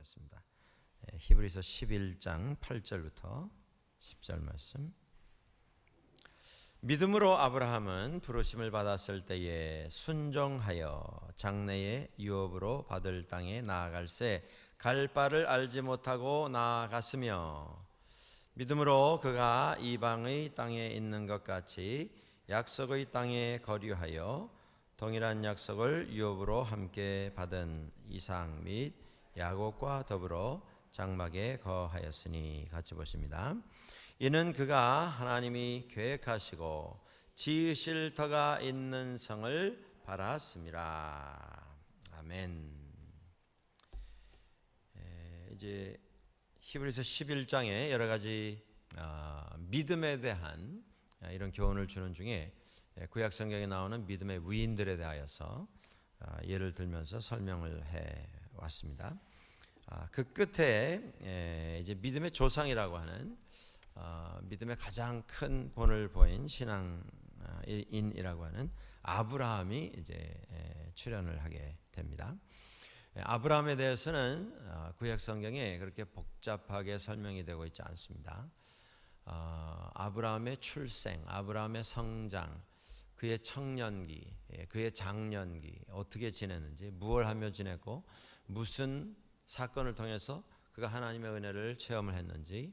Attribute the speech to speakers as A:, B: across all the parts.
A: 보겠습니다. 히브리서 11장 8절부터 10절 말씀. 믿음으로 아브라함은 부르심을 받았을 때에 순종하여 장래의 유업으로 받을 땅에 나아갈새 갈 바를 알지 못하고 나아갔으며, 믿음으로 그가 이방의 땅에 있는 것 같이 약속의 땅에 거류하여 동일한 약속을 유업으로 함께 받은 이삭 및 야곱과 더불어 장막에 거하였으니. 같이 보십니다. 이는 그가 하나님이 계획하시고 지으실 터가 있는 성을 바랐습니다. 아멘. 이제 히브리서 11장에 여러 가지 믿음에 대한 이런 교훈을 주는 중에 구약 성경에 나오는 믿음의 위인들에 대하여서 예를 들면서 설명을 해 왔습니다. 그 끝에 이제 믿음의 조상이라고 하는 믿음의 가장 큰 본을 보인 신앙인이라고 하는 아브라함이 이제 출연을 하게 됩니다. 아브라함에 대해서는 구약 성경에 그렇게 복잡하게 설명이 되고 있지 않습니다. 아브라함의 출생, 아브라함의 성장, 그의 청년기, 그의 장년기 어떻게 지냈는지, 무엇을 하며 지냈고 무슨 사건을 통해서 그가 하나님의 은혜를 체험을 했는지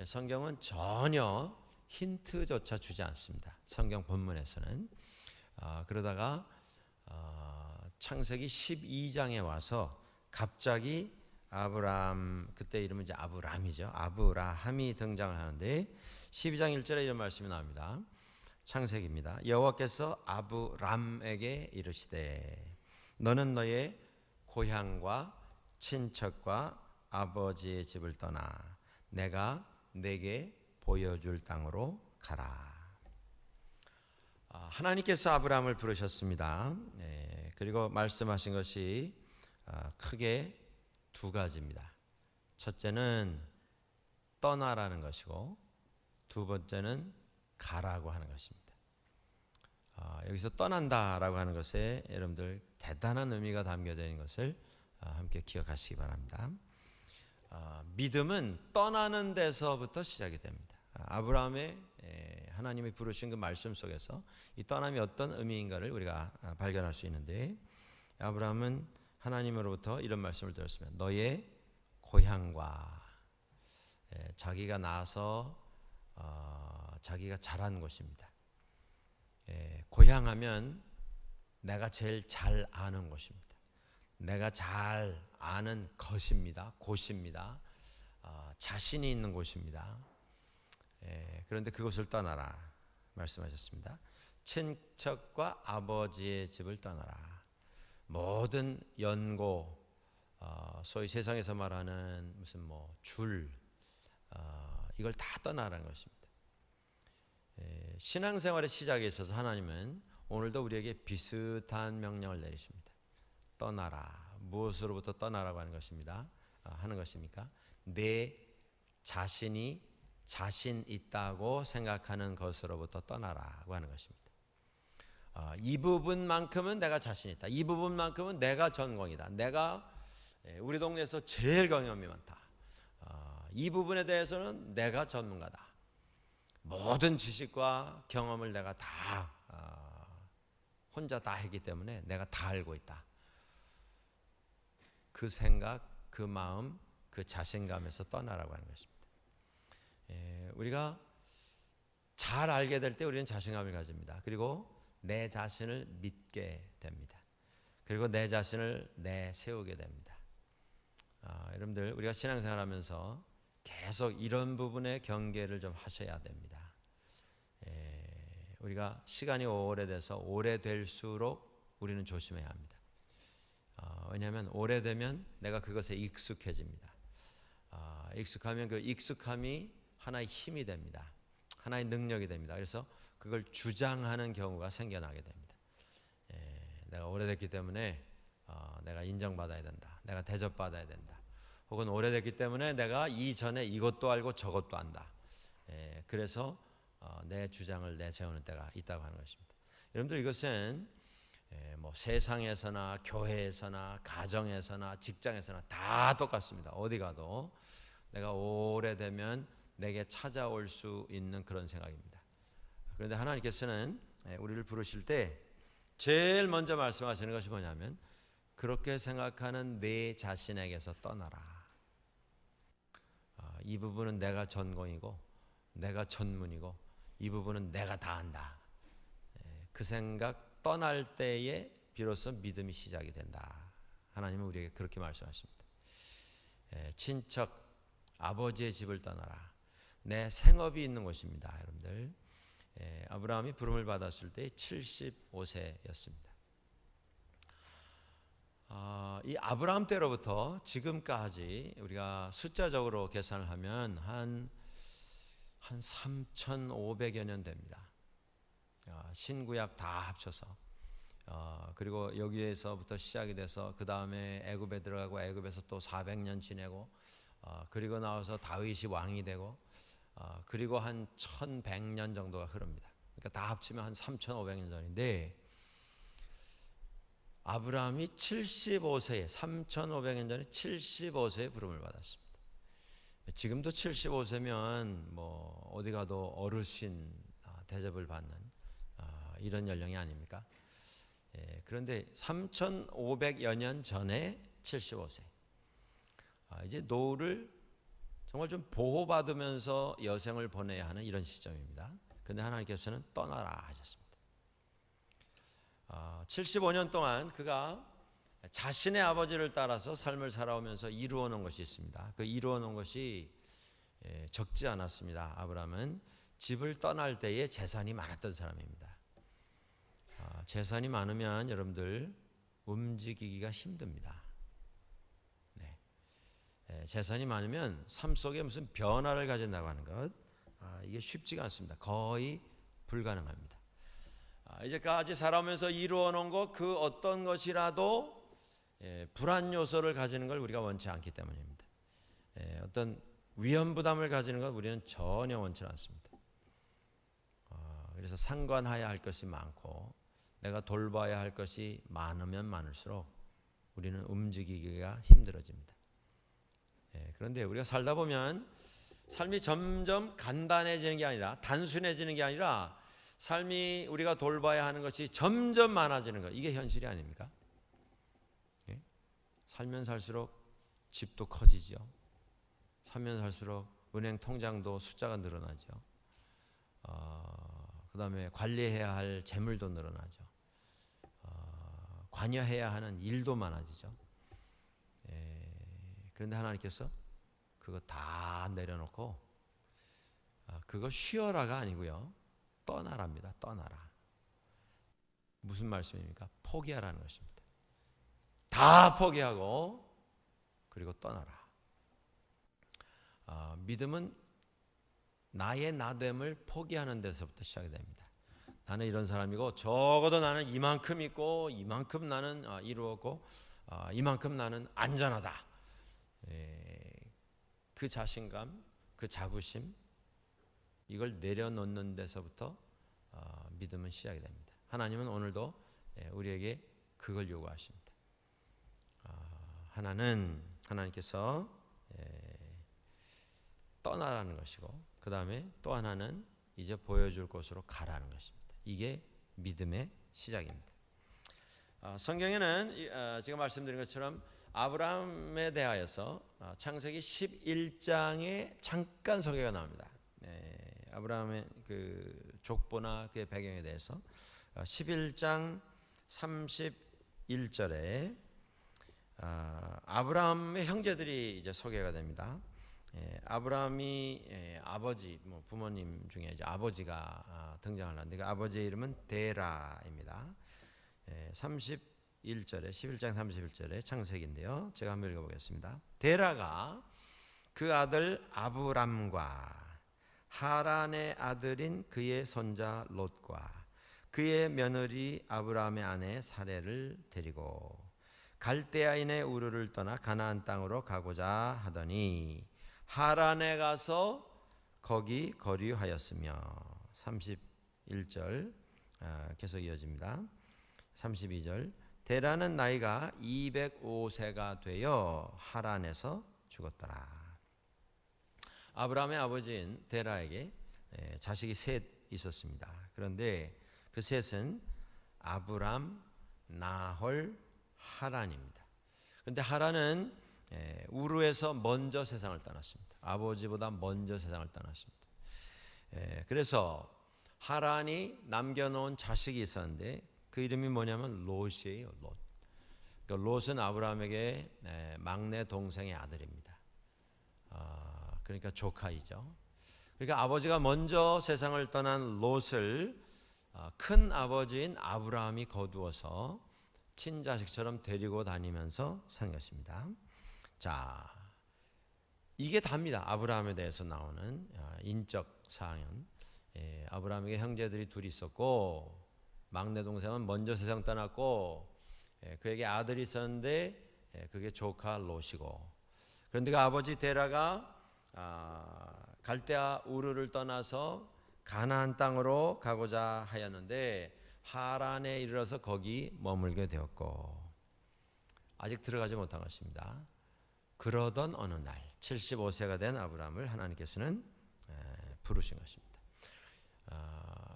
A: 성경은 전혀 힌트조차 주지 않습니다. 성경 본문에서는. 그러다가 창세기 12장에 와서 갑자기 아브라함, 그때 이름은 이제 아브람이죠. 아브라함이 등장을 하는데 12장 1절에 이런 말씀이 나옵니다. 창세기입니다. 여호와께서 아브람에게 이르시되 너는 너의 고향과 친척과 아버지의 집을 떠나 내가 내게 보여줄 땅으로 가라. 하나님께서 아브라함을 부르셨습니다. 그리고 말씀하신 것이 크게 두 가지입니다. 첫째는 떠나라는 것이고 두 번째는 가라고 하는 것입니다. 여기서 떠난다라고 하는 것에 여러분들 대단한 의미가 담겨져 있는 것을 함께 기억하시기 바랍니다. 믿음은 떠나는 데서부터 시작이 됩니다. 아브라함의 하나님이 부르신 그 말씀 속에서 이 떠남이 어떤 의미인가를 우리가 발견할 수 있는데, 아브라함은 하나님으로부터 이런 말씀을 들었습니다. 너의 고향과 자기가 나서 자기가 자란 곳입니다. 고향하면 내가 제일 잘 아는 곳입니다. 내가 잘 아는 것입니다. 곳입니다. 자신이 있는 곳입니다. 그런데 그곳을 떠나라 말씀하셨습니다. 친척과 아버지의 집을 떠나라. 모든 연고, 소위 세상에서 말하는 무슨 줄, 이걸 다 떠나라는 것입니다. 신앙생활의 시작에 있어서 하나님은 오늘도 우리에게 비슷한 명령을 내리십니다. 떠나라. 무엇으로부터 떠나라고 하는 것입니다. 하는 것입니까? 내 자신이 자신 있다고 생각하는 것으로부터 떠나라고 하는 것입니다. 이 부분만큼은 내가 자신 있다. 이 부분만큼은 내가 전공이다. 내가 우리 동네에서 제일 경험이 많다. 이 부분에 대해서는 내가 전문가다. 모든 지식과 경험을 내가 다 혼자 다 했기 때문에 내가 다 알고 있다. 그 생각, 그 마음, 그 자신감에서 떠나라고 하는 것입니다. 우리가 잘 알게 될 때 우리는 자신감을 가집니다. 그리고 내 자신을 믿게 됩니다. 그리고 내 자신을 내세우게 됩니다. 여러분들, 우리가 신앙생활하면서 계속 이런 부분의 경계를 좀 하셔야 됩니다. 우리가 시간이 오래돼서 오래될수록 우리는 조심해야 합니다. 왜냐하면 오래되면 내가 그것에 익숙해집니다. 익숙하면 그 익숙함이 하나의 힘이 됩니다. 하나의 능력이 됩니다. 그래서 그걸 주장하는 경우가 생겨나게 됩니다. 내가 오래됐기 때문에 내가 인정받아야 된다. 내가 대접받아야 된다. 혹은 오래됐기 때문에 내가 이전에 이것도 알고 저것도 안다. 그래서 내 주장을 내세우는 때가 있다고 하는 것입니다. 여러분들, 이것은 뭐 세상에서나 교회에서나 가정에서나 직장에서나 다 똑같습니다. 어디 가도 내가 오래되면 내게 찾아올 수 있는 그런 생각입니다. 그런데 하나님께서는 우리를 부르실 때 제일 먼저 말씀하시는 것이 뭐냐면 그렇게 생각하는 내 자신에게서 떠나라. 이 부분은 내가 전공이고 내가 전문이고 이 부분은 내가 다 한다. 그 생각 떠날 때에 비로소 믿음이 시작이 된다. 하나님은 우리에게 그렇게 말씀하십니다. 친척 아버지의 집을 떠나라. 내 생업이 있는 곳입니다. 여러분들, 아브라함이 부름을 받았을 때 75세였습니다. 이 아브라함 때로부터 지금까지 우리가 숫자적으로 계산을 하면 한 3,500여 년 됩니다. 신구약 다 합쳐서. 그리고 여기에서부터 시작이 돼서 그 다음에 애굽에 들어가고 애굽에서 또 400년 지내고 그리고 나와서 다윗이 왕이 되고 그리고 한 1100년 정도가 흐릅니다. 그러니까 다 합치면 한 3500년 전인데 아브라함이 75세에 3500년 전에 75세에 부름을 받았습니다. 지금도 75세면 뭐 어디 가도 어르신 대접을 받는 이런 연령이 아닙니까? 그런데 3500여 년 전에 75세. 이제 노후를 정말 좀 보호받으면서 여생을 보내야 하는 이런 시점입니다. 그런데 하나님께서는 떠나라 하셨습니다. 75년 동안 그가 자신의 아버지를 따라서 삶을 살아오면서 이루어 놓은 것이 있습니다. 그 이루어 놓은 것이 적지 않았습니다. 아브라함은 집을 떠날 때에 재산이 많았던 사람입니다. 재산이 많으면 여러분들 움직이기가 힘듭니다. 재산이 많으면 삶 속에 무슨 변화를 가진다고 하는 것 이게 쉽지가 않습니다. 거의 불가능합니다. 이제까지 살아오면서 이루어 놓은 것 그 어떤 것이라도 불안 요소를 가지는 걸 우리가 원치 않기 때문입니다. 어떤 위험 부담을 가지는 것 우리는 전혀 원치 않습니다. 그래서 상관해야 할 것이 많고 내가 돌봐야 할 것이 많으면 많을수록 우리는 움직이기가 힘들어집니다. 그런데 우리가 살다 보면 삶이 점점 간단해지는 게 아니라 단순해지는 게 아니라 삶이 우리가 돌봐야 하는 것이 점점 많아지는 것 이게 현실이 아닙니까? 살면 살수록 집도 커지죠. 살면 살수록 은행 통장도 숫자가 늘어나죠. 그 다음에 관리해야 할 재물도 늘어나죠. 관여해야 하는 일도 많아지죠. 그런데 하나님께서 그거 다 내려놓고 그거 쉬어라가 아니고요. 떠나랍니다. 떠나라. 무슨 말씀입니까? 포기하라는 것입니다. 다 포기하고 그리고 떠나라. 믿음은 나의 나됨을 포기하는 데서부터 시작이 됩니다. 나는 이런 사람이고 적어도 나는 이만큼 있고 이만큼 나는 이루었고 이만큼 나는 안전하다. 그 자신감, 그 자부심 이걸 내려놓는 데서부터 믿음은 시작이 됩니다. 하나님은 오늘도 우리에게 그걸 요구하십니다. 하나님께서 떠나라는 것이고 그 다음에 또 하나는 이제 보여줄 곳으로 가라는 것입니다. 이게 믿음의 시작입니다. 성경에는 제가 말씀드린 것처럼 아브라함에 대하여서 창세기 11장에 잠깐 소개가 나옵니다. 아브라함의 그 족보나 그의 배경에 대해서 11장 31절에 아브라함의 형제들이 이제 소개가 됩니다. 아브라함이 아버지 부모님 중에 이제 아버지가 등장을 하는데 그 아버지의 이름은 데라입니다. 31절에 11장 31절에 창세기인데요. 제가 한번 읽어보겠습니다. 데라가 그 아들 아브람과 하란의 아들인 그의 손자 롯과 그의 며느리 아브라함의 아내 사레를 데리고 갈대아인의 우르를 떠나 가나안 땅으로 가고자 하더니 하란에 가서 거기 거류하였으며 31절 계속 이어집니다. 32절 데라는 나이가 205세가 되어 하란에서 죽었더라. 아브라함의 아버지인 데라에게 자식이 셋 있었습니다. 그런데 그 셋은 아브람, 나홀, 하란입니다. 그런데 하란은 우르에서 먼저 세상을 떠났습니다. 아버지보다 먼저 세상을 떠났습니다. 그래서 하란이 남겨놓은 자식이 있었는데 그 이름이 뭐냐면 롯이에요. 롯. 그러니까 롯은 아브라함에게 막내 동생의 아들입니다. 그러니까 조카이죠. 그러니까 아버지가 먼저 세상을 떠난 롯을 큰 아버지인 아브라함이 거두어서 친자식처럼 데리고 다니면서 산 것입니다. 자, 이게 답니다. 아브라함에 대해서 나오는 인적 사항은 아브라함에게 형제들이 둘이 있었고 막내 동생은 먼저 세상 떠났고 그에게 아들이 있었는데 그게 조카 롯이고 그런데 그 아버지 데라가 갈대아 우르를 떠나서 가나안 땅으로 가고자 하였는데 하란에 이르러서 거기 머물게 되었고 아직 들어가지 못한 것입니다. 그러던 어느 날 75세가 된 아브라함을 하나님께서는 부르신 것입니다.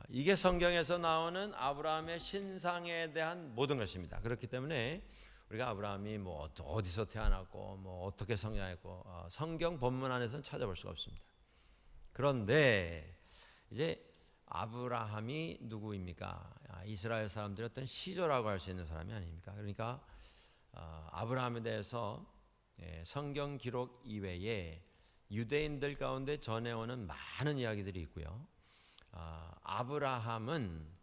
A: 이게 성경에서 나오는 아브라함의 신상에 대한 모든 것입니다. 그렇기 때문에 우리가 아브라함이 뭐 어디서 태어났고 뭐 어떻게 성장했고 성경 본문 안에서는 찾아볼 수가 없습니다. 그런데 이제 아브라함이 누구입니까? 이스라엘 사람들의 어떤 시조라고 할 수 있는 사람이 아닙니까? 그러니까 아브라함에 대해서 성경 기록 이외에 유대인들 가운데 전해오는 많은 이야기들이 있고요. 아브라함은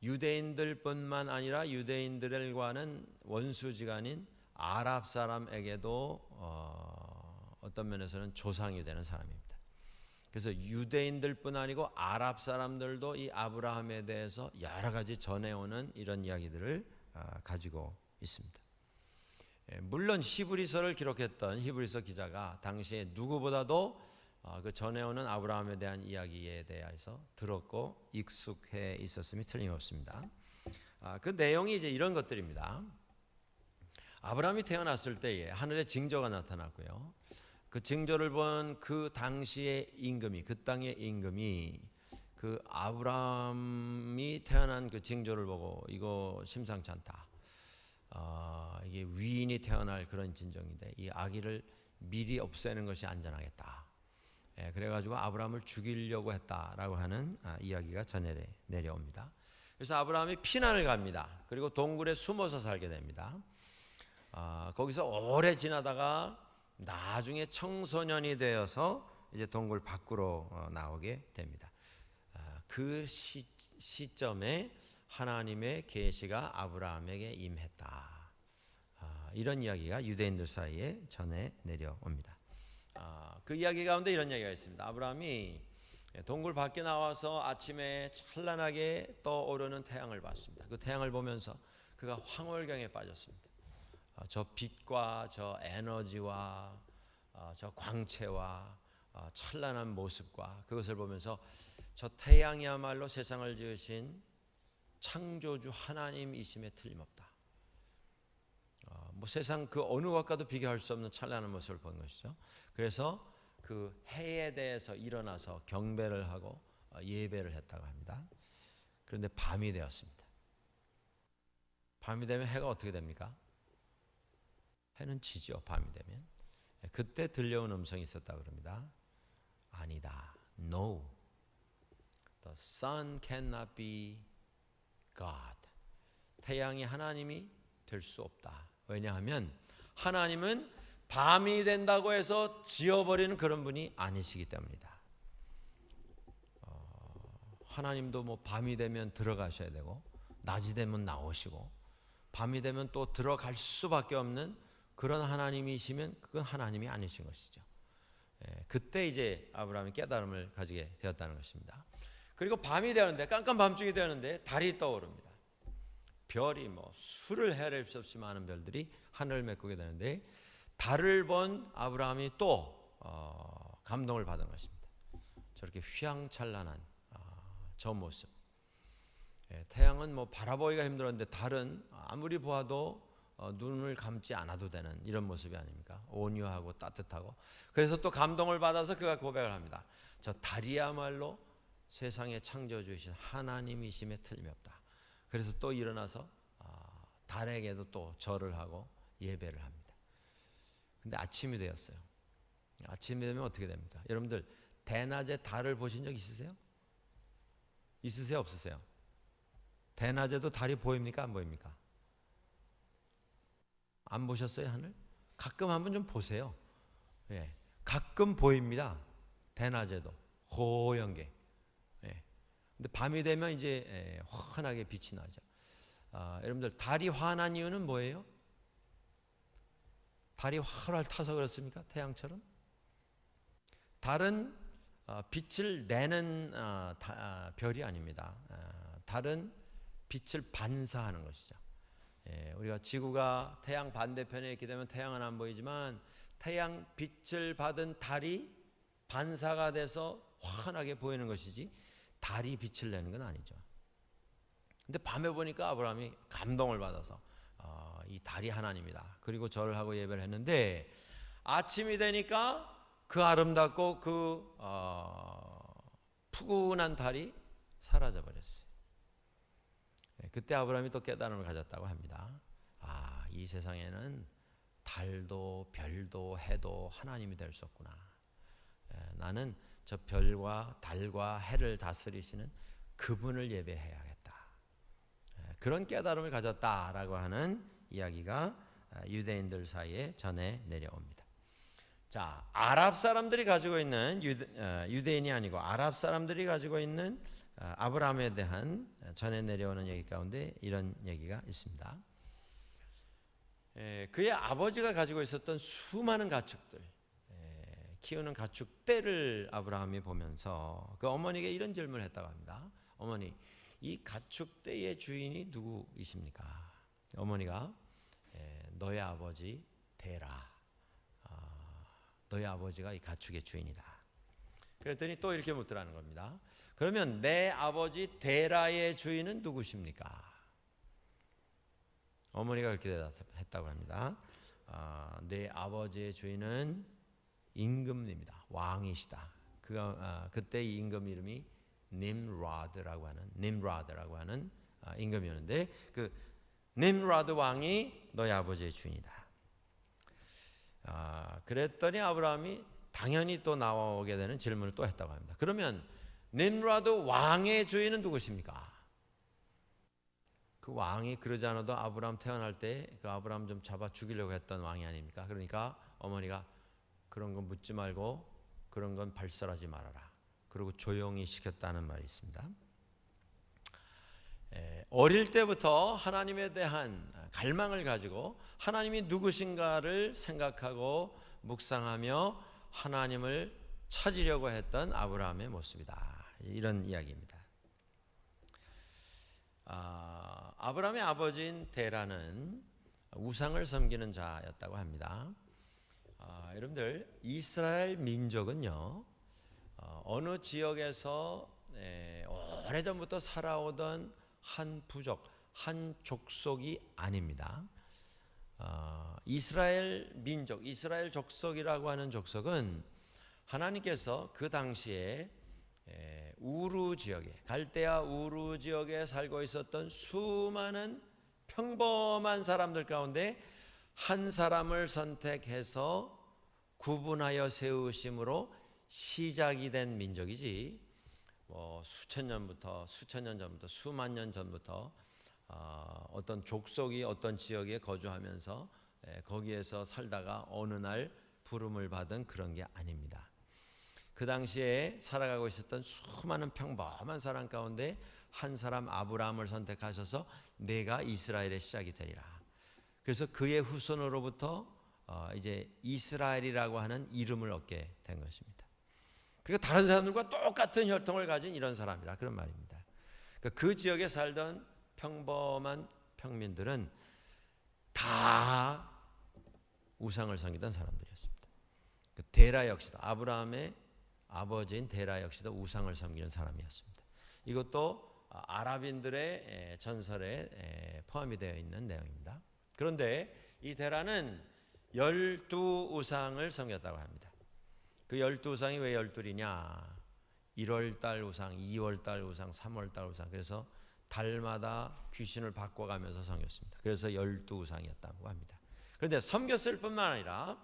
A: 유대인들뿐만 아니라 유대인들과는 원수지간인 아랍 사람에게도 어떤 면에서는 조상이 되는 사람입니다. 그래서 유대인들뿐 아니고 아랍 사람들도 이 아브라함에 대해서 여러 가지 전해오는 이런 이야기들을 가지고 있습니다. 물론 히브리서를 기록했던 히브리서 기자가 당시에 누구보다도 그 전해오는 아브라함에 대한 이야기에 대해서 들었고 익숙해 있었음이 틀림없습니다. 그 내용이 이제 이런 것들입니다. 아브라함이 태어났을 때에 하늘의 징조가 나타났고요. 그 징조를 본 그 당시의 임금이 그 땅의 임금이 그 아브라함이 태어난 그 징조를 보고 이거 심상치 않다. 이게 위인이 태어날 그런 징조인데 이 아기를 미리 없애는 것이 안전하겠다. 그래가지고 아브라함을 죽이려고 했다라고 하는 이야기가 전해 내려옵니다. 그래서 아브라함이 피난을 갑니다. 그리고 동굴에 숨어서 살게 됩니다. 거기서 오래 지나다가 나중에 청소년이 되어서 이제 동굴 밖으로 나오게 됩니다. 그 시점에 하나님의 계시가 아브라함에게 임했다. 이런 이야기가 유대인들 사이에 전해 내려옵니다. 그 이야기 가운데 이런 이야기가 있습니다. 아브라함이 동굴 밖에 나와서 아침에 찬란하게 떠오르는 태양을 봤습니다. 그 태양을 보면서 그가 황홀경에 빠졌습니다. 저 빛과 저 에너지와 저 광채와 찬란한 모습과 그것을 보면서 저 태양이야말로 세상을 지으신 창조주 하나님이심에 틀림없다. 뭐 세상 그 어느 것과도 비교할 수 없는 찬란한 모습을 본 것이죠. 그래서 그 해에 대해서 일어나서 경배를 하고 예배를 했다고 합니다. 그런데 밤이 되었습니다. 밤이 되면 해가 어떻게 됩니까? 해는 지죠. 밤이 되면. 그때 들려온 음성이 있었다고 그럽니다. 아니다. No. The sun cannot be God. 태양이 하나님이 될 수 없다. 왜냐하면 하나님은 밤이 된다고 해서 지어버리는 그런 분이 아니시기 때문이다. 하나님도 뭐 밤이 되면 들어가셔야 되고 낮이 되면 나오시고 밤이 되면 또 들어갈 수밖에 없는 그런 하나님이시면 그건 하나님이 아니신 것이죠. 그때 이제 아브라함이 깨달음을 가지게 되었다는 것입니다. 그리고 밤이 되었는데 깜깜 밤중이 되었는데 달이 떠오릅니다. 별이 뭐 수를 헤아릴 수 없이 많은 별들이 하늘을 메꾸게 되는데 달을 본 아브라함이 또 감동을 받은 것입니다. 저렇게 휘황찬란한 저 모습. 태양은 뭐 바라보기가 힘들었는데 달은 아무리 보아도 눈을 감지 않아도 되는 이런 모습이 아닙니까? 온유하고 따뜻하고. 그래서 또 감동을 받아서 그가 고백을 합니다. 저 달이야말로 세상의 창조주이신 하나님이심에 틀림이 없다. 그래서 또 일어나서 달에게도 또 절을 하고 예배를 합니다. 근데 아침이 되었어요. 아침이 되면 어떻게 됩니까? 여러분들 대낮에 달을 보신 적 있으세요? 있으세요? 없으세요? 대낮에도 달이 보입니까? 안 보입니까? 안 보셨어요? 하늘? 가끔 한번 좀 보세요. 예, 가끔 보입니다. 대낮에도 호연 게. 예. 근데 밤이 되면 이제 환하게 빛이 나죠. 여러분들 달이 환한 이유는 뭐예요? 달이 활활 타서 그렇습니까? 태양처럼? 달은 빛을 내는 별이 아닙니다. 달은 빛을 반사하는 것이죠. 우리가 지구가 태양 반대편에 있게 되면 태양은 안 보이지만 태양 빛을 받은 달이 반사가 돼서 환하게 보이는 것이지 달이 빛을 내는 건 아니죠. 근데 밤에 보니까 아브라함이 감동을 받아서 이 달이 하나님이다. 그리고 절을 하고 예배를 했는데 아침이 되니까 그 아름답고 그 푸근한 달이 사라져 버렸어요. 그때 아브라함이 또 깨달음을 가졌다고 합니다. 이 세상에는 달도 별도 해도 하나님이 될 수 없구나. 나는 저 별과 달과 해를 다스리시는 그분을 예배해야겠다. 그런 깨달음을 가졌다라고 하는 이야기가 유대인들 사이에 전해 내려옵니다. 자, 아랍 사람들이 가지고 있는 유대인이 아니고 아랍 사람들이 가지고 있는 아브라함에 대한 전해 내려오는 얘기 가운데 이런 얘기가 있습니다. 그의 아버지가 가지고 있었던 수많은 가축들, 키우는 가축떼를 아브라함이 보면서 그 어머니에게 이런 질문을 했다고 합니다. 어머니, 이 가축떼의 주인이 누구이십니까? 어머니가 너의 아버지 데라, 너의 아버지가 이 가축의 주인이다. 그랬더니 또 이렇게 묻더라는 겁니다. 그러면 내 아버지 데라의 주인은 누구십니까? 어머니가 그렇게 대답했다고 합니다. 내 아버지의 주인은 임금입니다. 왕이시다. 그때 이 임금 이름이 님라드라고 하는 임금이었는데 그 님라드 왕이 너희 아버지의 주인이다. 그랬더니 아브라함이 당연히 또 나오게 되는 질문을 또 했다고 합니다. 그러면 님라드 왕의 주인은 누구십니까? 그 왕이 그러지 않아도 아브라함 태어날 때 그 아브라함 좀 잡아 죽이려고 했던 왕이 아닙니까? 그러니까 어머니가 그런 건 묻지 말고 그런 건 발설하지 말아라. 그리고 조용히 시켰다는 말이 있습니다. 어릴 때부터 하나님에 대한 갈망을 가지고 하나님이 누구신가를 생각하고 묵상하며 하나님을 찾으려고 했던 아브라함의 모습이다. 이런 이야기입니다. 아브라함의 아버지인 데라는 우상을 섬기는 자였다고 합니다. 여러분들 이스라엘 민족은요 어느 지역에서 오래전부터 살아오던 한 부족, 한 족속이 아닙니다. 이스라엘 민족, 이스라엘 족속이라고 하는 족속은 하나님께서 그 당시에 우루 지역에, 갈대아 우루 지역에 살고 있었던 수많은 평범한 사람들 가운데 한 사람을 선택해서 구분하여 세우심으로 시작이 된 민족이지, 수천 년 전부터 수만 년 전부터 어떤 족속이 어떤 지역에 거주하면서 거기에서 살다가 어느 날 부름을 받은 그런 게 아닙니다. 그 당시에 살아가고 있었던 수많은 평범한 사람 가운데 한 사람 아브라함을 선택하셔서 내가 이스라엘의 시작이 되리라. 그래서 그의 후손으로부터 이제 이스라엘이라고 하는 이름을 얻게 된 것입니다. 그리고 다른 사람들과 똑같은 혈통을 가진 이런 사람이라 그런 말입니다. 그러니까 그 지역에 살던 평범한 평민들은 다 우상을 섬기던 사람들이었습니다. 그 데라 역시도 아브라함의 아버지인 데라 역시도 우상을 섬기는 사람이었습니다. 이것도 아랍인들의 전설에 포함이 되어 있는 내용입니다. 그런데 이 데라는 12우상을 섬겼다고 합니다. 그 12우상이 왜 12이냐? 1월달 우상, 2월달 우상, 3월달 우상. 그래서 달마다 귀신을 바꿔가면서 섬겼습니다. 그래서 12우상이었다고 합니다. 그런데 섬겼을 뿐만 아니라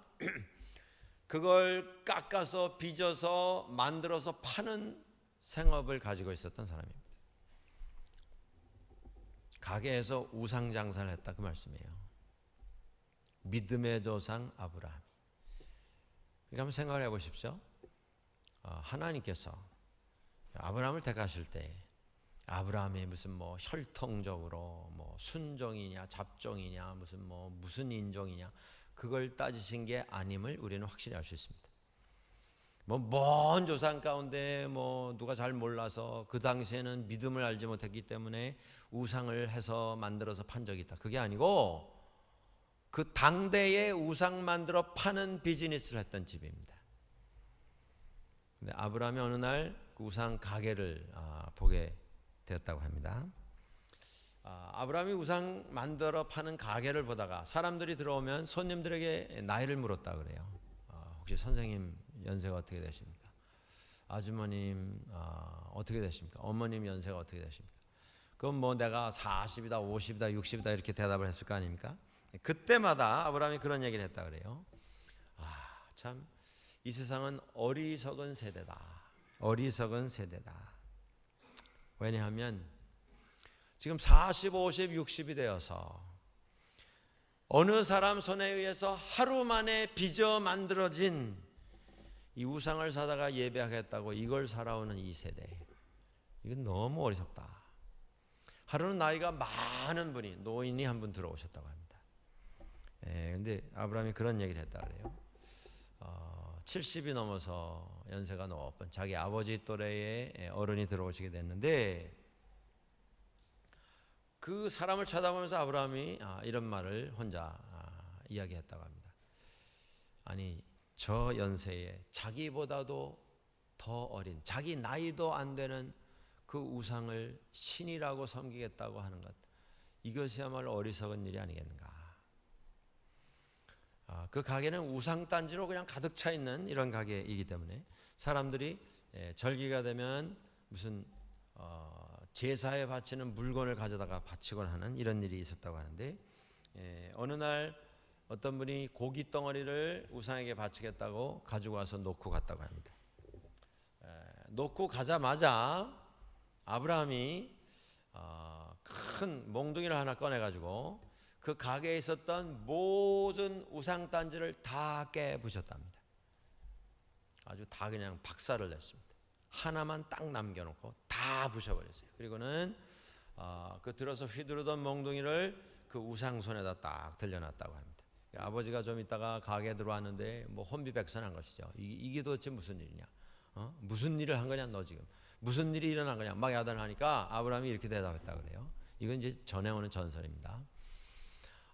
A: 그걸 깎아서 빚어서 만들어서 파는 생업을 가지고 있었던 사람입니다. 가게에서 우상 장사를 했다 그 말씀이에요. 믿음의 조상 아브라함이. 그러니까 한번 생각을 해보십시오. 하나님께서 아브라함을 택하실 때 아브라함이 무슨 뭐 혈통적으로 뭐 순종이냐 잡종이냐 무슨 인종이냐 그걸 따지신 게 아님을 우리는 확실히 알 수 있습니다. 뭐 먼 조상 가운데 뭐 누가 잘 몰라서 그 당시에는 믿음을 알지 못했기 때문에 우상을 해서 만들어서 판 적이 있다. 그게 아니고 그 당대에 우상 만들어 파는 비즈니스를 했던 집입니다. 근데 아브라함이 어느 날 그 우상 가게를 보게 되었다고 합니다. 아브라함이 우상 만들어 파는 가게를 보다가 사람들이 들어오면 손님들에게 나이를 물었다 그래요. 혹시 선생님 연세가 어떻게 되십니까? 아주머님 어떻게 되십니까? 어머님 연세가 어떻게 되십니까? 그럼 뭐 내가 40이다 50이다 60이다 이렇게 대답을 했을 거 아닙니까? 그때마다 아브라함이 그런 얘기를 했다 그래요. 참 이 세상은 어리석은 세대다. 어리석은 세대다. 왜냐하면 지금 40, 50, 60이 되어서 어느 사람 손에 의해서 하루 만에 빚어 만들어진 이 우상을 사다가 예배하겠다고 이걸 살아오는 이 세대, 이건 너무 어리석다. 하루는 나이가 많은 분이, 노인이 한 분 들어오셨다고 합니다. 근데 아브라함이 그런 얘기를 했다 그래요. 70이 넘어서 연세가 높은 자기 아버지 또래의 어른이 들어오시게 됐는데 그 사람을 쳐다보면서 아브라함이 이런 말을 혼자 이야기했다고 합니다. 아니 저 연세에 자기보다도 더 어린, 자기 나이도 안 되는 그 우상을 신이라고 섬기겠다고 하는 것, 이것이야말로 어리석은 일이 아니겠는가. 그 가게는 우상단지로 그냥 가득 차 있는 이런 가게이기 때문에 사람들이 절기가 되면 무슨 제사에 바치는 물건을 가져다가 바치곤 하는 이런 일이 있었다고 하는데, 어느 날 어떤 분이 고기 덩어리를 우상에게 바치겠다고 가지고 와서 놓고 갔다고 합니다. 놓고 가자마자 아브라함이 큰 몽둥이를 하나 꺼내가지고 그 가게에 있었던 모든 우상단지를 다 깨부셨답니다. 아주 다 그냥 박살을 냈습니다. 하나만 딱 남겨놓고 다 부셔버렸어요. 그리고는 그 들어서 휘두르던 몽둥이를 그 우상 손에다 딱 들려놨다고 합니다. 아버지가 좀 있다가 가게에 들어왔는데 뭐 혼비백산한 것이죠. 이게 도대체 무슨 일이냐? 무슨 일을 한 거냐 너 지금? 무슨 일이 일어난 거냐? 막 야단하니까 아브라함이 이렇게 대답했다 그래요. 이건 이제 전해오는 전설입니다.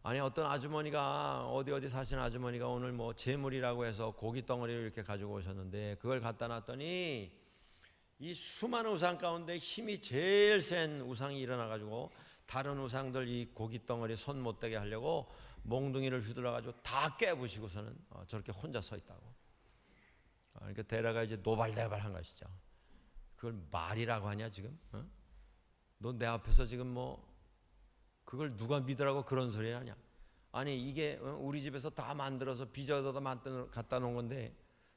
A: 아니 어떤 아주머니가 어디 사시는 아주머니가 오늘 뭐 재물이라고 해서 고기 덩어리를 이렇게 가지고 오셨는데 그걸 갖다 놨더니 이 수많은 우상 가운데 힘이 제일 센 우상이 일어나가지고 다른 우상들 이 고기 덩어리 손 못 대게 하려고 몽둥이를 휘둘러가지고 다 깨부시고서는 저렇게 혼자 서 있다고. 그러니까 데라가 이제 노발대발한 것이죠. 그걸 말이라고 하냐 지금? 너 내 앞에서 지금 뭐 그걸 누가 믿으라고 그런 소리 하냐? 아니 이게 우리 집에서 다 만들어서 빚어서 갖다 놓은 건데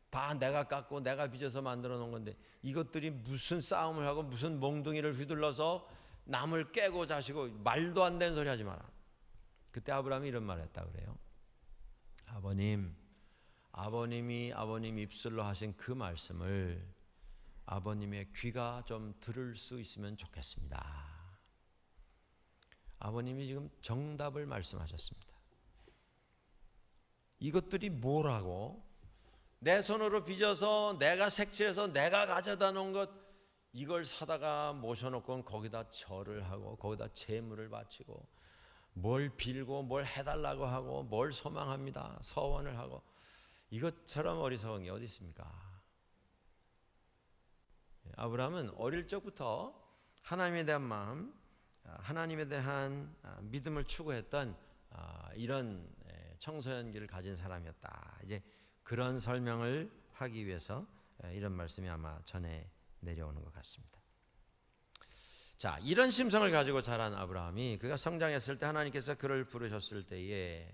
A: 다 내가 깎고 내가 빚어서 만들어 놓은 건데 이것들이 무슨 싸움을 하고 무슨 몽둥이를 휘둘러서 남을 깨고 자시고 말도 안 되는 소리 하지 마라. 그때 아브라함이 이런 말을 했다 그래요. 아버님이 아버님 입술로 하신 그 말씀을 아버님의 귀가 좀 들을 수 있으면 좋겠습니다. 아버님이 지금 정답을 말씀하셨습니다. 이것들이 뭐라고? 내 손으로 빚어서 내가 색칠해서 내가 가져다 놓은 것, 이걸 사다가 모셔놓고 거기다 절을 하고 거기다 제물을 바치고 뭘 빌고 뭘 해달라고 하고 뭘 소망합니다. 서원을 하고 이것처럼 어리석은 게 어디 있습니까? 아브라함은 어릴 적부터 하나님에 대한 마음, 하나님에 대한 믿음을 추구했던 이런 청소년기를 가진 사람이었다. 이제 그런 설명을 하기 위해서 이런 말씀이 아마 전해 내려오는 것 같습니다. 자, 이런 심성을 가지고 자란 아브라함이 그가 성장했을 때 하나님께서 그를 부르셨을 때에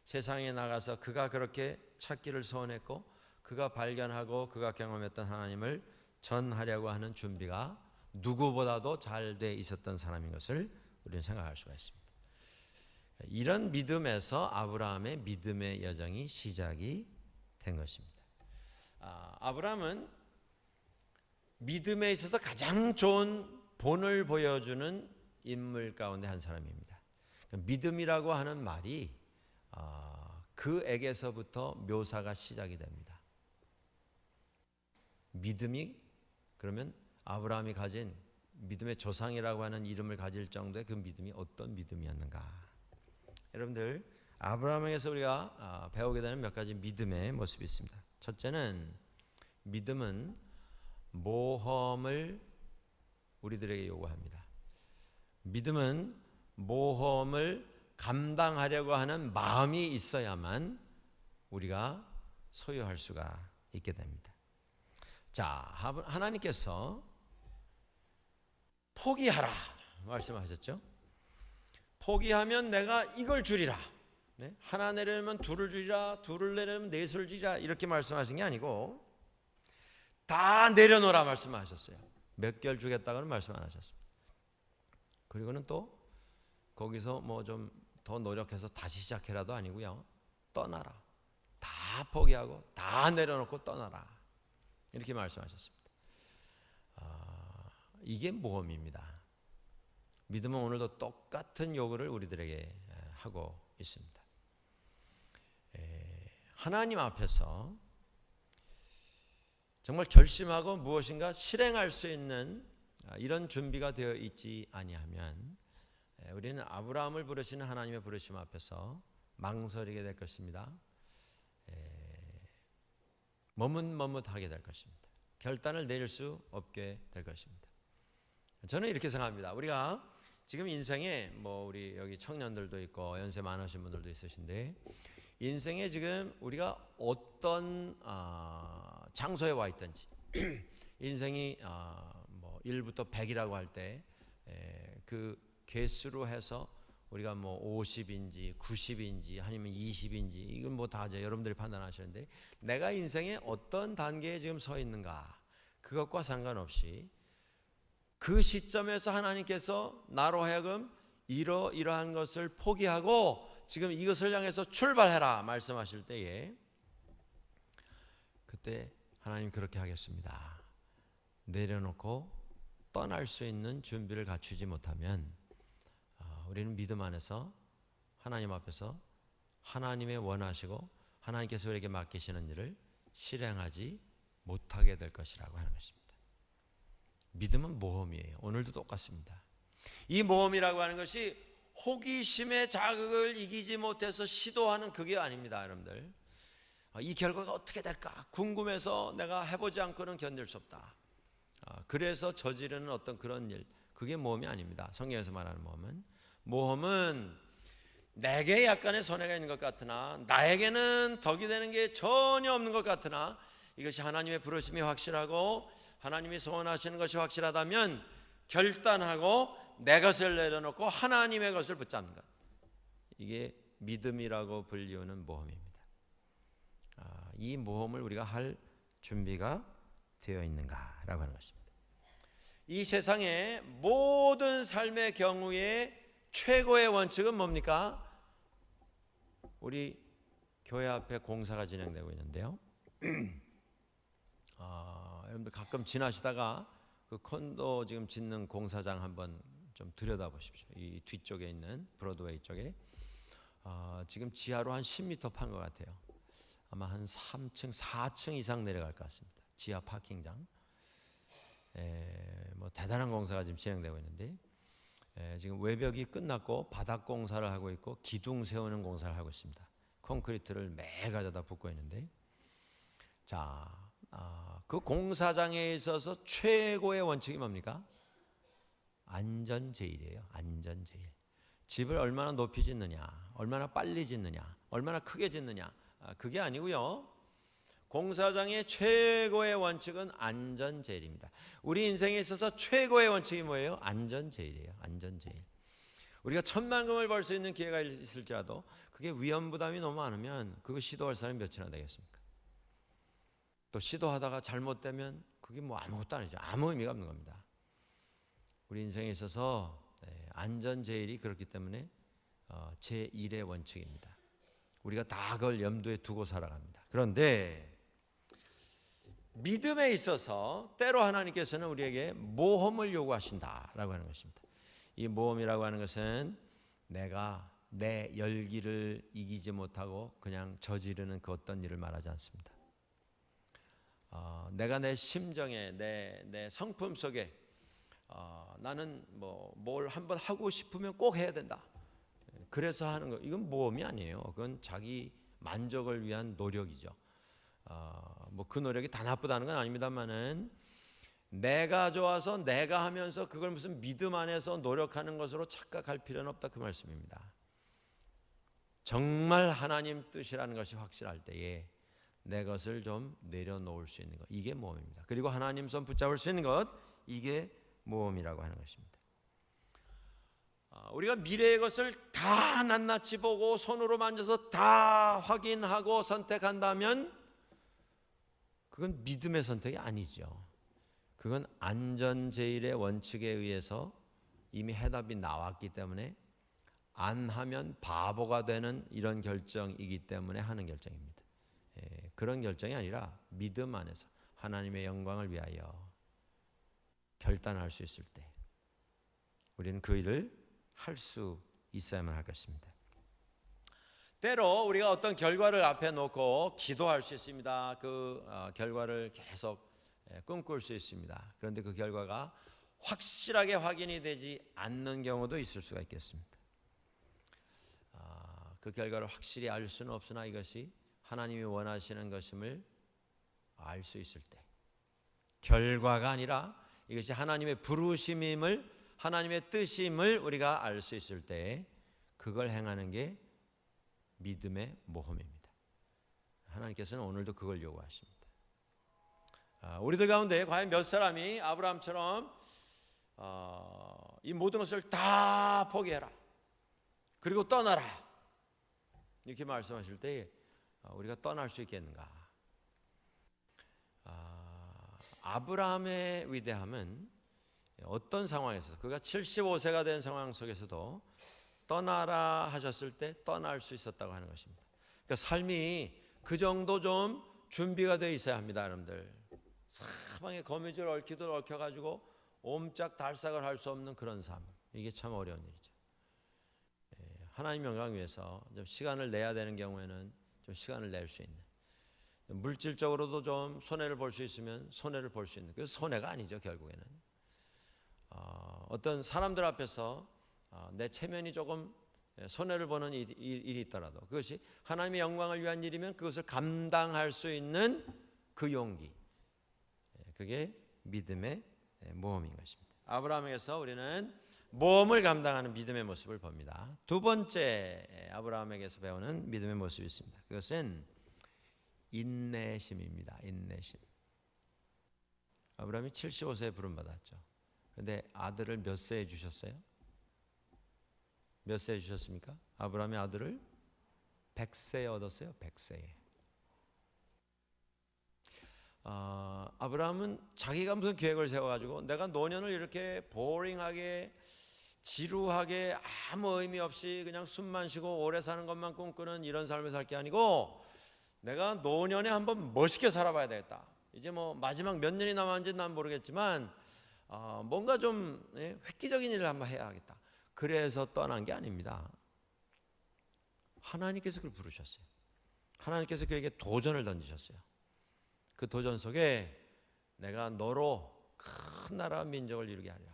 A: 세상에 나가서 그가 그렇게 찾기를 소원했고 그가 발견하고 그가 경험했던 하나님을 전하려고 하는 준비가 누구보다도 잘 돼 있었던 사람인 것을 우리는 생각할 수가 있습니다. 이런 믿음에서 아브라함의 믿음의 여정이 시작이 된 것입니다. 아브라함은 믿음에 있어서 가장 좋은 본을 보여주는 인물 가운데 한 사람입니다. 믿음이라고 하는 말이 그에게서부터 묘사가 시작이 됩니다. 믿음이 그러면 아브라함이 가진 믿음의 조상이라고 하는 이름을 가질 정도의 그 믿음이 어떤 믿음이었는가? 여러분들, 아브라함에게서 우리가 배우게 되는 몇 가지 믿음의 모습이 있습니다. 첫째는 믿음은 모험을 우리들에게 요구합니다. 믿음은 모험을 감당하려고 하는 마음이 있어야만 우리가 소유할 수가 있게 됩니다. 자, 하나님께서 포기하라 말씀하셨죠? 포기하면 내가 이걸 주리라. 네? 하나 내려면 둘을 주리라, 둘을 내려면 넷을 주리라 이렇게 말씀하신 게 아니고 다 내려놓으라 말씀하셨어요. 몇 개월 주겠다고는 말씀 안 하셨습니다. 그리고는 또 거기서 뭐 좀 더 노력해서 다시 시작해라도 아니고요. 떠나라. 다 포기하고 다 내려놓고 떠나라. 이렇게 말씀하셨습니다. 이게 모험입니다. 믿음은 오늘도 똑같은 요구를 우리들에게 하고 있습니다. 하나님 앞에서 정말 결심하고 무엇인가 실행할 수 있는 이런 준비가 되어 있지 아니하면 우리는 아브라함을 부르시는 하나님의 부르심 앞에서 망설이게 될 것입니다. 머뭇머뭇하게 될 것입니다. 결단을 내릴 수 없게 될 것입니다. 저는 이렇게 생각합니다. 우리가 지금 인생에 뭐 우리 여기 청년들도 있고 연세 많으신 분들도 있으신데 인생에 지금 우리가 어떤 장소에 와 있든지 인생이 뭐 1부터 100이라고 할 때 그 개수로 해서 우리가 뭐 50인지 90인지 아니면 20인지 이건 뭐 다 여러분들이 판단하시는데 내가 인생의 어떤 단계에 지금 서 있는가 그것과 상관없이 그 시점에서 하나님께서 나로 하여금 이러이러한 것을 포기하고 지금 이것을 향해서 출발해라 말씀하실 때에 그때 하나님 그렇게 하겠습니다. 내려놓고 떠날 수 있는 준비를 갖추지 못하면 우리는 믿음 안에서 하나님 앞에서 하나님의 원하시고 하나님께서 우리에게 맡기시는 일을 실행하지 못하게 될 것이라고 하는 것입니다. 믿음은 모험이에요. 오늘도 똑같습니다. 이 모험이라고 하는 것이 호기심의 자극을 이기지 못해서 시도하는 그게 아닙니다. 여러분들, 이 결과가 어떻게 될까 궁금해서 내가 해보지 않고는 견딜 수 없다. 그래서 저지르는 어떤 그런 일, 그게 모험이 아닙니다. 성경에서 말하는 모험은 내게 약간의 손해가 있는 것 같으나 나에게는 덕이 되는 게 전혀 없는 것 같으나 이것이 하나님의 부르심이 확실하고 하나님이 소원하시는 것이 확실하다면 결단하고 내 것을 내려놓고 하나님의 것을 붙잡는 것, 이게 믿음이라고 불리우는 모험입니다. 이 모험을 우리가 할 준비가 되어 있는가라고 하는 것입니다. 이 세상의 모든 삶의 경우에 최고의 원칙은 뭡니까? 우리 교회 앞에 공사가 진행되고 있는데요. 여러분들 가끔 지나시다가 그 콘도 지금 짓는 공사장 한번 좀 들여다보십시오. 이 뒤쪽에 있는 브로드웨이 쪽에 지금 지하로 한 10m 판 것 같아요. 아마 한 3층, 4층 이상 내려갈 것 같습니다. 지하 파킹장. 뭐 대단한 공사가 지금 진행되고 있는데 지금 외벽이 끝났고 바닥 공사를 하고 있고 기둥 세우는 공사를 하고 있습니다. 콘크리트를 매일 가져다 붓고 있는데, 자, 그 공사장에 있어서 최고의 원칙이 뭡니까? 안전제일이에요. 안전제일. 집을 얼마나 높이 짓느냐, 얼마나 빨리 짓느냐, 얼마나 크게 짓느냐, 그게 아니고요. 공사장의 최고의 원칙은 안전제일입니다. 우리 인생에 있어서 최고의 원칙이 뭐예요? 안전제일이에요. 안전제일. 우리가 천만금을 벌 수 있는 기회가 있을지라도 그게 위험부담이 너무 많으면 그거 시도할 사람이 몇이나 되겠습니까? 또 시도하다가 잘못되면 그게 뭐 아무것도 아니죠. 아무 의미가 없는 겁니다. 우리 인생에 있어서 안전제일이 그렇기 때문에 제1의 원칙입니다. 우리가 다 그걸 염두에 두고 살아갑니다. 그런데 믿음에 있어서 때로 하나님께서는 우리에게 모험을 요구하신다라고 하는 것입니다. 이 모험이라고 하는 것은 내가 내 열기를 이기지 못하고 그냥 저지르는 그 어떤 일을 말하지 않습니다. 내가 내 심정에 내 성품 속에 나는 뭘 한번 하고 싶으면 꼭 해야 된다. 그래서 하는 거, 이건 모험이 아니에요. 그건 자기 만족을 위한 노력이죠. 그 노력이 다 나쁘다는 건 아닙니다만은 내가 좋아서 내가 하면서 그걸 무슨 믿음 안에서 노력하는 것으로 착각할 필요는 없다, 그 말씀입니다. 정말 하나님 뜻이라는 것이 확실할 때에 내 것을 좀 내려놓을 수 있는 것, 이게 모험입니다. 그리고 하나님 손 붙잡을 수 있는 것, 이게 모험이라고 하는 것입니다. 우리가 미래의 것을 다 낱낱이 보고 손으로 만져서 다 확인하고 선택한다면 그건 믿음의 선택이 아니죠. 그건 안전제일의 원칙에 의해서 이미 해답이 나왔기 때문에 안 하면 바보가 되는 이런 결정이기 때문에 하는 결정입니다. 그런 결정이 아니라 믿음 안에서 하나님의 영광을 위하여 결단할 수 있을 때 우리는 그 일을 할 수 있어야만 할 것입니다. 때로 우리가 어떤 결과를 앞에 놓고 기도할 수 있습니다. 그 결과를 계속 꿈꿀 수 있습니다. 그런데 그 결과가 확실하게 확인이 되지 않는 경우도 있을 수가 있겠습니다. 그 결과를 확실히 알 수는 없으나 이것이 하나님이 원하시는 것임을 알 수 있을 때, 결과가 아니라 이것이 하나님의 부르심임을, 하나님의 뜻임을 우리가 알 수 있을 때 그걸 행하는 게 믿음의 모험입니다. 하나님께서는 오늘도 그걸 요구하십니다. 우리들 가운데 과연 몇 사람이 아브라함처럼 이 모든 것을 다 포기해라, 그리고 떠나라, 이렇게 말씀하실 때 우리가 떠날 수 있겠는가? 아브라함의 위대함은 어떤 상황에서, 그가 75세가 된 상황 속에서도 떠나라 하셨을 때 떠날 수 있었다고 하는 것입니다. 그러니까 삶이 그 정도 좀 준비가 되어 있어야 합니다, 여러분들. 사방에 거미줄 얽히듯 얽혀가지고 옴짝달싹을 할 수 없는 그런 삶, 이게 참 어려운 일이죠. 하나님 영광 위해서 좀 시간을 내야 되는 경우에는 좀 시간을 낼 수 있는, 물질적으로도 좀 손해를 볼 수 있으면 손해를 볼 수 있는, 그래서 손해가 아니죠 결국에는. 어떤 사람들 앞에서 내 체면이 조금 손해를 보는 일이 있더라도 그것이 하나님의 영광을 위한 일이면 그것을 감당할 수 있는 그 용기, 그게 믿음의 모험인 것입니다. 아브라함에게서 우리는 모험을 감당하는 믿음의 모습을 봅니다. 두 번째 아브라함에게서 배우는 믿음의 모습이 있습니다. 그것은 인내심입니다. 인내심. 아브라함이 75세에 부름받았죠. 그런데 아들을 몇 세에 주셨어요? 몇 세에 주셨습니까? 아브라함이 아들을 100세에 얻었어요. 100세에. 아브라함은 자기가 무슨 계획을 세워가지고 내가 노년을 이렇게 보링하게 지루하게 아무 의미 없이 그냥 숨만 쉬고 오래 사는 것만 꿈꾸는 이런 삶을 살 게 아니고, 내가 노년에 한번 멋있게 살아봐야 되겠다. 이제 뭐 마지막 몇 년이 남았는지 난 모르겠지만 뭔가 좀 획기적인 일을 한번 해야겠다. 그래서 떠난 게 아닙니다. 하나님께서 그를 부르셨어요. 하나님께서 그에게 도전을 던지셨어요. 그 도전 속에 내가 너로 큰 나라와 민족을 이루게 하리라.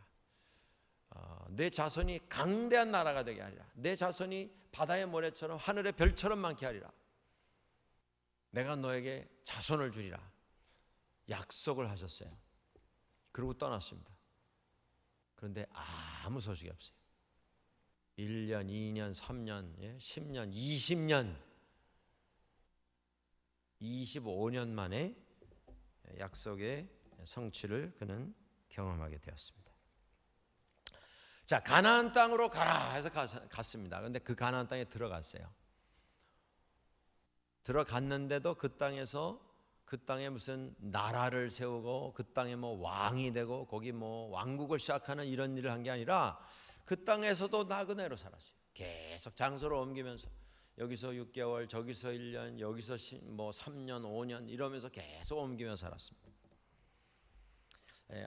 A: 내 자손이 강대한 나라가 되게 하리라. 내 자손이 바다의 모래처럼 하늘의 별처럼 많게 하리라. 내가 너에게 자손을 주리라. 약속을 하셨어요. 그리고 떠났습니다. 그런데 아무 소식이 없어요. 1년, 2년, 3년, 10년, 20년, 25년 만에 약속의 성취를 그는 경험하게 되었습니다. 자, 가나안 땅으로 가라 해서 갔습니다. 그런데 그 가나안 땅에 들어갔어요. 들어갔는데도 그 땅에서 그 땅에 무슨 나라를 세우고 그 땅에 뭐 왕이 되고 거기 뭐 왕국을 시작하는 이런 일을 한 게 아니라 그 땅에서도 나그네로 살았어요. 계속 장소를 옮기면서 여기서 6개월, 저기서 1년, 여기서 뭐 3년, 5년 이러면서 계속 옮기면서 살았습니다.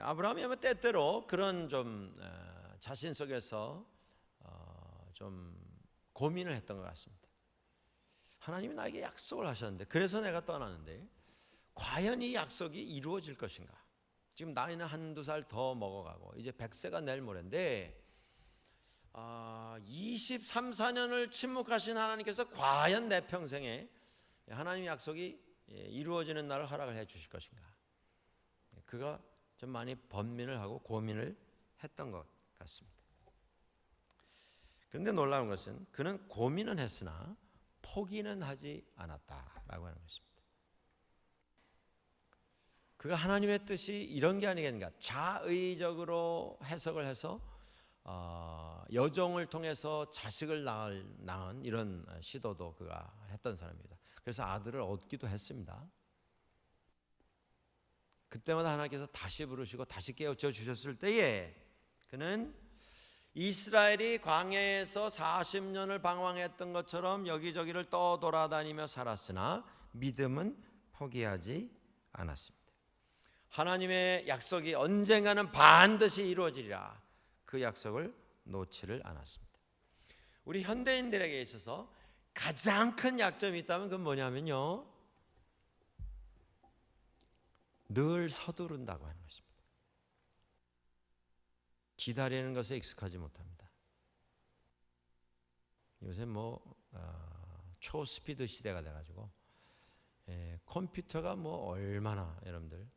A: 아브라함이 아마 때때로 그런 좀 자신 속에서 좀 고민을 했던 것 같습니다. 하나님이 나에게 약속을 하셨는데, 그래서 내가 떠나는데 과연 이 약속이 이루어질 것인가? 지금 나이는 한두 살 더 먹어가고 이제 100세가 내일 모레인데 23, 4년을 침묵하신 하나님께서 과연 내 평생에 하나님의 약속이 이루어지는 날을 허락을 해 주실 것인가? 그가 좀 많이 번민을 하고 고민을 했던 것 같습니다. 그런데 놀라운 것은 그는 고민은 했으나 포기는 하지 않았다라고 하는 것입니다. 그가 하나님의 뜻이 이런 게 아니겠는가? 자의적으로 해석을 해서 여종을 통해서 자식을 낳은 이런 시도도 그가 했던 사람입니다. 그래서 아들을 얻기도 했습니다. 그때마다 하나님께서 다시 부르시고 다시 깨우쳐 주셨을 때에 그는 이스라엘이 광야에서 40년을 방황했던 것처럼 여기저기를 떠돌아다니며 살았으나 믿음은 포기하지 않았습니다. 하나님의 약속이 언젠가는 반드시 이루어지리라, 그 약속을 놓지를 않았습니다. 우리 현대인들에게 있어서 가장 큰 약점이 있다면 그건 뭐냐면요, 늘 서두른다고 하는 것입니다. 기다리는 것에 익숙하지 못합니다. 요새 초스피드 시대가 돼가지고 컴퓨터가 얼마나 여러분들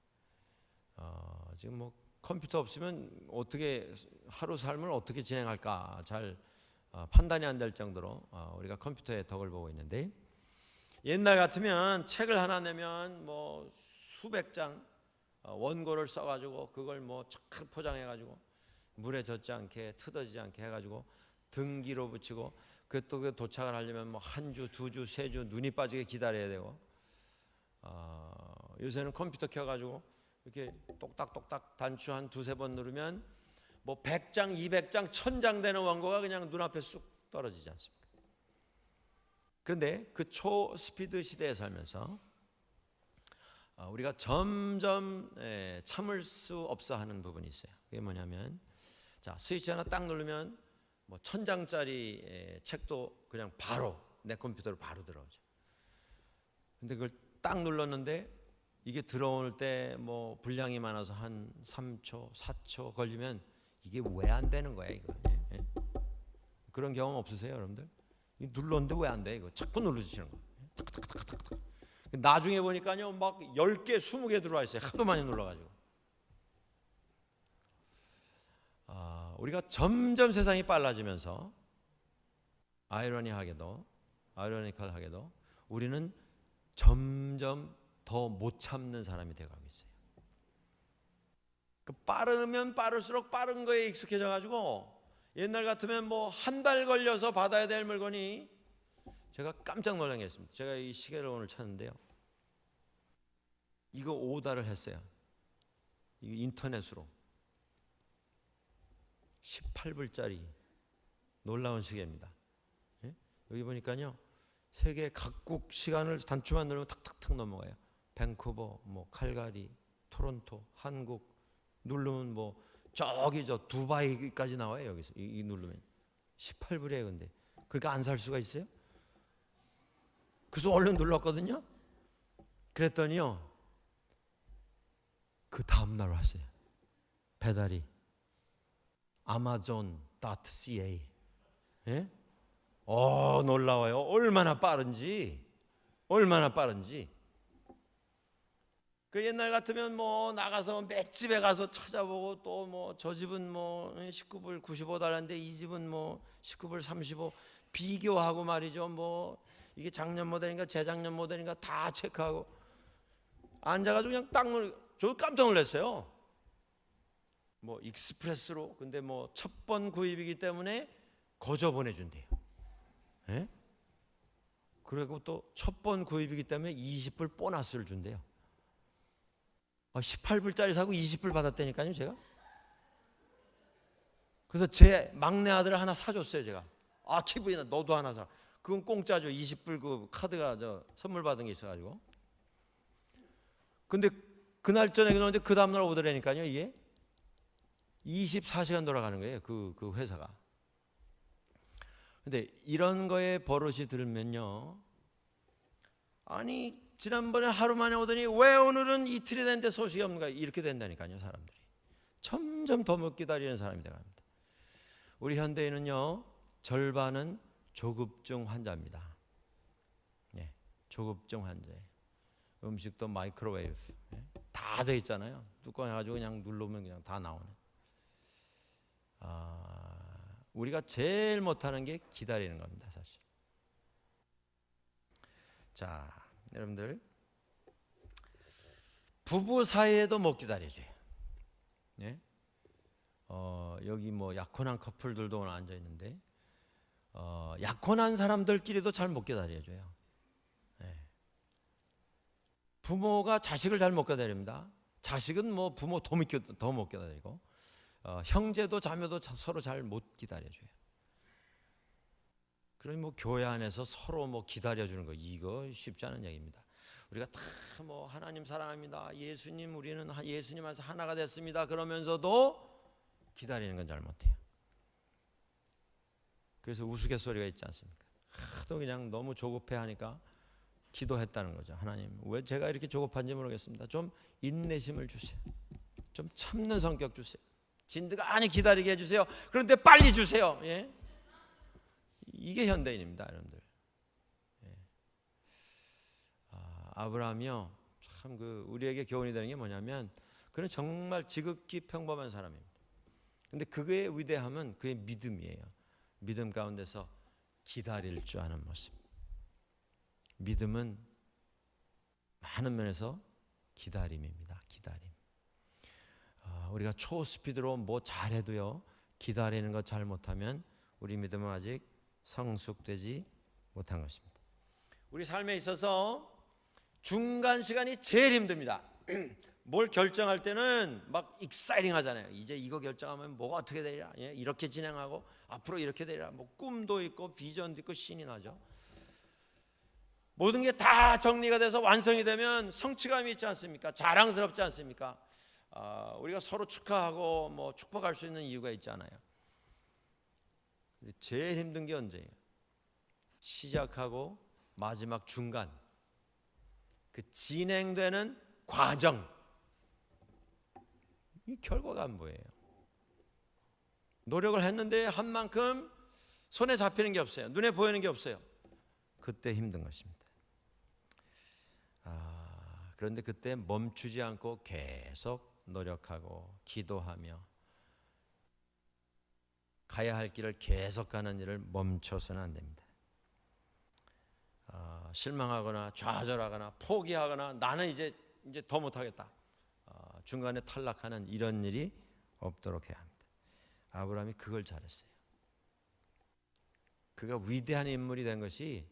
A: 지금 컴퓨터 없으면 어떻게 하루 삶을 어떻게 진행할까 잘 판단이 안 될 정도로 우리가 컴퓨터의 덕을 보고 있는데, 옛날 같으면 책을 하나 내면 수백 장 원고를 써가지고 그걸 착 포장해가지고 물에 젖지 않게 트어지지 않게 해가지고 등기로 붙이고 그 도착을 하려면 한 주, 두 주, 세 주 눈이 빠지게 기다려야 되고, 요새는 컴퓨터 켜가지고 이렇게 똑딱똑딱 단추 한 두세 번 누르면 100장, 200장, 1000장 되는 원고가 그냥 눈앞에 쑥 떨어지지 않습니까? 그런데 그 초스피드 시대에 살면서 우리가 점점 참을 수 없어 하는 부분이 있어요. 그게 뭐냐면, 자, 스위치 하나 딱 누르면 1000장짜리 책도 그냥 바로 내 컴퓨터로 바로 들어오죠. 근데 그걸 딱 눌렀는데 이게 들어올 때 분량이 많아서 한 3초, 4초 걸리면 이게 왜 안 되는 거야 이거? 그런 경험 없으세요, 여러분들? 눌렀는데 왜 안 돼? 이거 자꾸 눌러주시는 거. 탁탁탁탁탁. 나중에 보니까요, 10개, 20개 들어와 있어요. 하도 많이 눌러가지고. 우리가 점점 세상이 빨라지면서 아이러니컬하게도 우리는 점점 더 못 참는 사람이 되어가고 있어요. 빠르면 빠를수록 빠른 거에 익숙해져 가지고 옛날 같으면 한 달 걸려서 받아야 될 물건이, 제가 깜짝 놀란 게 있습니다. 제가 이 시계를 오늘 찾는데요, 이거 오다를 했어요. 이거 인터넷으로 18불짜리 놀라운 시계입니다. 여기 보니까요, 세계 각국 시간을 단추만 누르면 탁탁탁 넘어가요. 밴쿠버, 칼가리, 토론토, 한국 누르면 저기 두바이까지 나와요. 여기서 이 누르면 18불이에요. 근데 그러니까 안 살 수가 있어요? 그래서 얼른 눌렀거든요. 그랬더니요, 그 다음날 왔어요. 배달이 amazon.ca. 놀라워요. 얼마나 빠른지. 그 옛날 같으면 뭐 나가서 맷집에 가서 찾아보고 또 뭐 저 집은 뭐 19불 95달러인데 이 집은 뭐 19불 35 비교하고 말이죠. 뭐 이게 작년 모델인가 재작년 모델인가 다 체크하고 앉아가지고 그냥 딱 저 깜짝 놀랐어요. 뭐 익스프레스로 근데 뭐 첫 번 구입이기 때문에 거저 보내준대요. 예? 그리고 또 첫 번 구입이기 때문에 20불 보너스를 준대요. 18불짜리 사고 20불 받았다니까요, 제가. 그래서 제 막내 아들을 하나 사줬어요, 제가. 기분이 나, 너도 하나 사. 그건 공짜죠. 20불 그 카드가 저 선물 받은 게 있어가지고. 근데 그날 저녁에 오는데 그 다음날 오더라니까요, 이게 24시간 돌아가는 거예요, 그 회사가. 근데 이런 거에 버릇이 들면요, 아니 지난번에 하루 만에 오더니 왜 오늘은 이틀이 됐는데 소식이 없는가, 이렇게 된다니까요. 사람들이 점점 더 못 기다리는 사람이 돼갑니다. 우리 현대인은요, 절반은 조급증 환자입니다. 네, 조급증 환자예요. 음식도 마이크로웨이브 다 돼 있잖아요. 뚜껑 해가지고 그냥 누르면 그냥 다 나오는. 우리가 제일 못하는 게 기다리는 겁니다, 사실. 자, 여러분들 부부 사이에도 못 기다려줘요. 네? 여기 뭐 약혼한 커플들도 오늘 앉아 있는데 약혼한 사람들끼리도 잘 못 기다려줘요. 네. 부모가 자식을 잘 못 기다립니다. 자식은 뭐 부모 더 못 기다리고 형제도 자매도 서로 잘 못 기다려줘요. 그러니 뭐 교회 안에서 서로 뭐 기다려주는 거, 이거 쉽지 않은 얘기입니다. 우리가 다 뭐 하나님 사랑합니다, 예수님 우리는 예수님 안에서 하나가 됐습니다 그러면서도 기다리는 건 잘 못해요. 그래서 우스갯소리가 있지 않습니까? 하도 그냥 너무 조급해하니까 기도했다는 거죠. 하나님, 왜 제가 이렇게 조급한지 모르겠습니다. 좀 인내심을 주세요. 좀 참는 성격 주세요. 진드가 기다리게 해주세요. 그런데 빨리 주세요. 예? 이게 현대인입니다, 여러분들. 예. 아브라함이요, 참 우리에게 교훈이 되는 게 뭐냐면, 그는 정말 지극히 평범한 사람입니다. 근데 그의 위대함은 그의 믿음이에요. 믿음 가운데서 기다릴 줄 아는 모습. 믿음은 많은 면에서 기다림입니다. 기다림. 우리가 초스피드로 뭐 잘해도요, 기다리는 거 잘 못하면 우리 믿음은 아직 성숙되지 못한 것입니다. 우리 삶에 있어서 중간 시간이 제일 힘듭니다. 뭘 결정할 때는 막 익사이팅 하잖아요. 이제 이거 결정하면 뭐가 어떻게 되리라, 이렇게 진행하고 앞으로 이렇게 되리라, 뭐 꿈도 있고 비전도 있고 신이 나죠. 모든 게 다 정리가 돼서 완성이 되면 성취감이 있지 않습니까? 자랑스럽지 않습니까? 우리가 서로 축하하고 뭐 축복할 수 있는 이유가 있잖아요. 제일 힘든 게 언제예요? 시작하고 마지막 중간, 그 진행되는 과정, 이 결과가 안 보여요. 노력을 했는데 한 만큼 손에 잡히는 게 없어요. 눈에 보이는 게 없어요. 그때 힘든 것입니다. 그런데 그때 멈추지 않고 계속 노력하고 기도하며 가야 할 길을 계속 가는 일을 멈춰서는 안 됩니다. 실망하거나 좌절하거나 포기하거나 나는 이제 더 못하겠다, 중간에 탈락하는 이런 일이 없도록 해야 합니다. 아브라함이 그걸 잘했어요. 그가 위대한 인물이 된 것이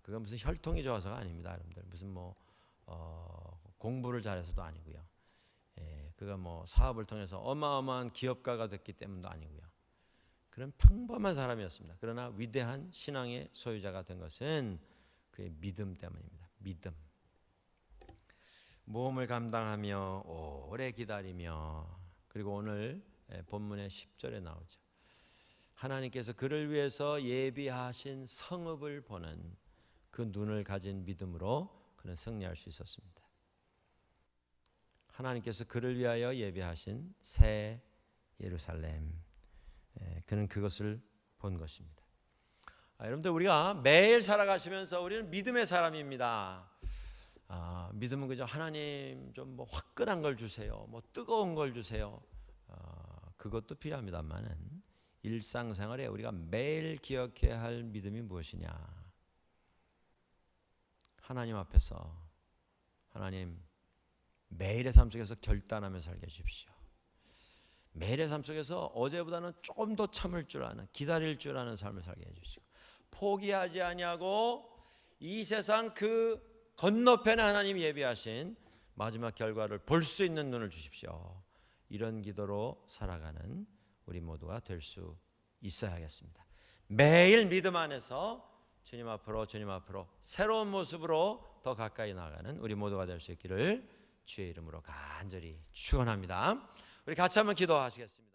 A: 그가 무슨 혈통이 좋아서가 아닙니다, 여러분들. 무슨 뭐 공부를 잘해서도 아니고요. 그가 뭐 사업을 통해서 어마어마한 기업가가 됐기 때문도 아니고요. 그런 평범한 사람이었습니다. 그러나 위대한 신앙의 소유자가 된 것은 그의 믿음 때문입니다. 믿음. 모험을 감당하며 오래 기다리며, 그리고 오늘 본문의 10절에 나오죠. 하나님께서 그를 위해서 예비하신 성읍을 보는 그 눈을 가진 믿음으로 그는 승리할 수 있었습니다. 하나님께서 그를 위하여 예비하신 새 예루살렘, 그는 그것을 본 것입니다. 여러분들, 우리가 매일 살아가시면서 우리는 믿음의 사람입니다. 믿음은 그저 하나님 좀 뭐 화끈한 걸 주세요, 뭐 뜨거운 걸 주세요. 그것도 필요합니다만은 일상생활에 우리가 매일 기억해야 할 믿음이 무엇이냐? 하나님 앞에서 하나님 매일의 삶 속에서 결단하며 살게 해주십시오. 매일의 삶 속에서 어제보다는 조금 더 참을 줄 아는, 기다릴 줄 아는 삶을 살게 해주시고, 포기하지 아니하고 이 세상 그 건너편에 하나님 예비하신 마지막 결과를 볼 수 있는 눈을 주십시오. 이런 기도로 살아가는 우리 모두가 될 수 있어야겠습니다. 매일 믿음 안에서 주님 앞으로 새로운 모습으로 더 가까이 나가는 우리 모두가 될 수 있기를 주의 이름으로 간절히 축원합니다. 우리 같이 한번 기도하시겠습니다.